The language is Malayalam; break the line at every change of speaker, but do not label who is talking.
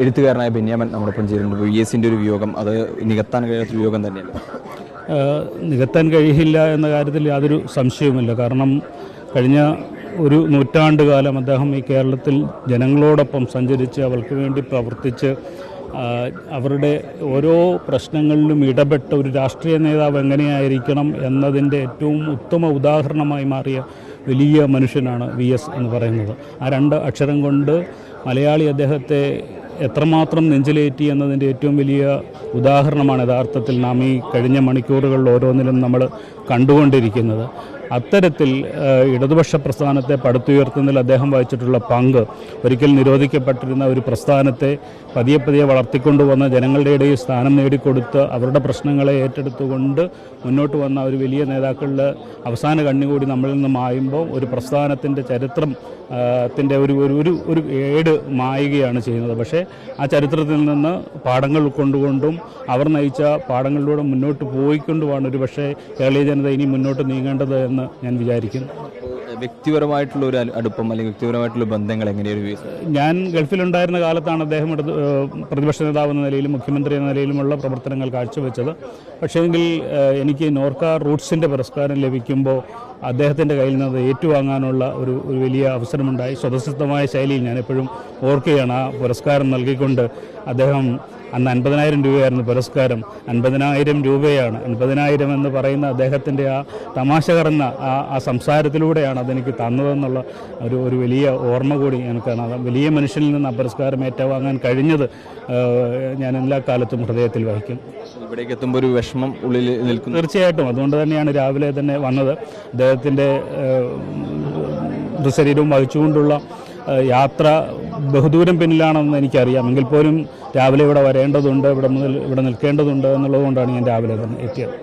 എഴുത്തുകാരനായ ബെന്യാമൻ നമ്മളിപ്പം ചെയ്യുന്നുണ്ട്. VS-ൻ്റെ ഒരു വിയോഗം അത് നികത്താൻ കഴിയാത്ത വിയോഗം തന്നെയല്ല.
നികത്താൻ കഴിയില്ല എന്ന കാര്യത്തിൽ യാതൊരു സംശയവുമില്ല. കാരണം കഴിഞ്ഞ ഒരു നൂറ്റാണ്ട് കാലം അദ്ദേഹം ഈ കേരളത്തിൽ ജനങ്ങളോടൊപ്പം സഞ്ചരിച്ച് അവർക്ക് വേണ്ടി പ്രവർത്തിച്ച് അവരുടെ ഓരോ പ്രശ്നങ്ങളിലും ഇടപെട്ട ഒരു രാഷ്ട്രീയ നേതാവ് എങ്ങനെയായിരിക്കണം എന്നതിൻ്റെ ഏറ്റവും ഉത്തമ ഉദാഹരണമായി മാറിയ വലിയ മനുഷ്യനാണ് VS എന്ന് പറയുന്നത്. ആ 2 അക്ഷരം കൊണ്ട് മലയാളി അദ്ദേഹത്തെ എത്രമാത്രം നെഞ്ചിലേറ്റി എന്നതിൻ്റെ ഏറ്റവും വലിയ ഉദാഹരണമാണ് യഥാർത്ഥത്തിൽ നാം ഈ കഴിഞ്ഞ മണിക്കൂറുകളിൽ ഓരോന്നിലും നമ്മൾ കണ്ടുകൊണ്ടിരിക്കുന്നത്. അത്തരത്തിൽ ഇടതുപക്ഷ പ്രസ്ഥാനത്തെ പടുത്തുയർത്തുന്നതിൽ അദ്ദേഹം വഹിച്ചിട്ടുള്ള പങ്ക്, ഒരിക്കൽ നിരോധിക്കപ്പെട്ടിരുന്ന ഒരു പ്രസ്ഥാനത്തെ പതിയെ പതിയെ വളർത്തിക്കൊണ്ടുവന്ന് ജനങ്ങളുടെ ഇടയിൽ സ്ഥാനം നേടിക്കൊടുത്ത് അവരുടെ പ്രശ്നങ്ങളെ ഏറ്റെടുത്തുകൊണ്ട് മുന്നോട്ട് വന്ന ഒരു വലിയ നേതാക്കളിൽ അവസാന കണ്ണുകൂടി നമ്മളിൽ നിന്ന് മായുമ്പോൾ ഒരു പ്രസ്ഥാനത്തിൻ്റെ ചരിത്രത്തിൻ്റെ ഒരു ഏട് മായുകയാണ് ചെയ്യുന്നത്. പക്ഷേ ആ ചരിത്രത്തിൽ നിന്ന് പാഠങ്ങൾ ഉൾക്കൊണ്ടുകൊണ്ടും അവർ നയിച്ച പാഠങ്ങളിലൂടെ മുന്നോട്ട് പോയിക്കൊണ്ടുമാണ് ഒരു പക്ഷേ കേരളീയ ജനത ഇനി മുന്നോട്ട് നീങ്ങേണ്ടത് എന്ന് ഞാൻ വിചാരിക്കുന്നു.
വ്യക്തിപരമായിട്ടുള്ള ഒരു അടുപ്പം അല്ലെങ്കിൽ വ്യക്തിപരമായിട്ടുള്ള ബന്ധങ്ങൾ എങ്ങനെയൊരു? ഞാൻ
ഗൾഫിലുണ്ടായിരുന്ന കാലത്താണ് അദ്ദേഹം പ്രതിപക്ഷ നേതാവ് എന്ന നിലയിലും മുഖ്യമന്ത്രി എന്ന നിലയിലുമുള്ള പ്രവർത്തനങ്ങൾ കാഴ്ചവെച്ചത്. പക്ഷേങ്കിൽ എനിക്ക് നോർക്ക റൂട്ട്സിൻ്റെ പുരസ്കാരം ലഭിക്കുമ്പോൾ അദ്ദേഹത്തിൻ്റെ കയ്യിൽ നിന്ന് ഏറ്റുവാങ്ങാനുള്ള ഒരു വലിയ അവസരമുണ്ടായി. സ്വതസിദ്ധമായ ശൈലിയിൽ ഞാൻ എപ്പോഴും ഓർക്കുകയാണ്. ആ പുരസ്കാരം നൽകിക്കൊണ്ട് അദ്ദേഹം അന്ന് 50,000 രൂപയായിരുന്നു പുരസ്കാരം, 50,000 രൂപയാണ്. 50,000 എന്ന് പറയുന്ന അദ്ദേഹത്തിൻ്റെ ആ തമാശ കറന്ന ആ സംസാരത്തിലൂടെയാണ് അതെനിക്ക് തന്നതെന്നുള്ള ഒരു വലിയ ഓർമ്മ കൂടി എനിക്കാണ്. വലിയ മനുഷ്യനിൽ നിന്ന് ആ പുരസ്കാരം ഏറ്റുവാങ്ങാൻ കഴിഞ്ഞത് ഞാൻ എല്ലാ കാലത്തും ഹൃദയത്തിൽ വഹിക്കും.
ഇവിടേക്ക് എത്തുമ്പോൾ ഒരു വിഷമം ഉള്ളിൽ നിൽക്കും.
തീർച്ചയായിട്ടും. അതുകൊണ്ട് തന്നെയാണ് രാവിലെ തന്നെ വന്നത്. അദ്ദേഹത്തിൻ്റെ ശരീരവും വഹിച്ചുകൊണ്ടുള്ള യാത്ര ബഹുദൂരം പിന്നിലാണെന്ന് എനിക്കറിയാം. എങ്കിൽ പോലും രാവിലെ ഇവിടെ വരേണ്ടതുണ്ട്, ഇവിടെ നിൽക്കേണ്ടതുണ്ട് എന്നുള്ളത് കൊണ്ടാണ് ഞാൻ രാവിലെ തന്നെ എത്തിയത്.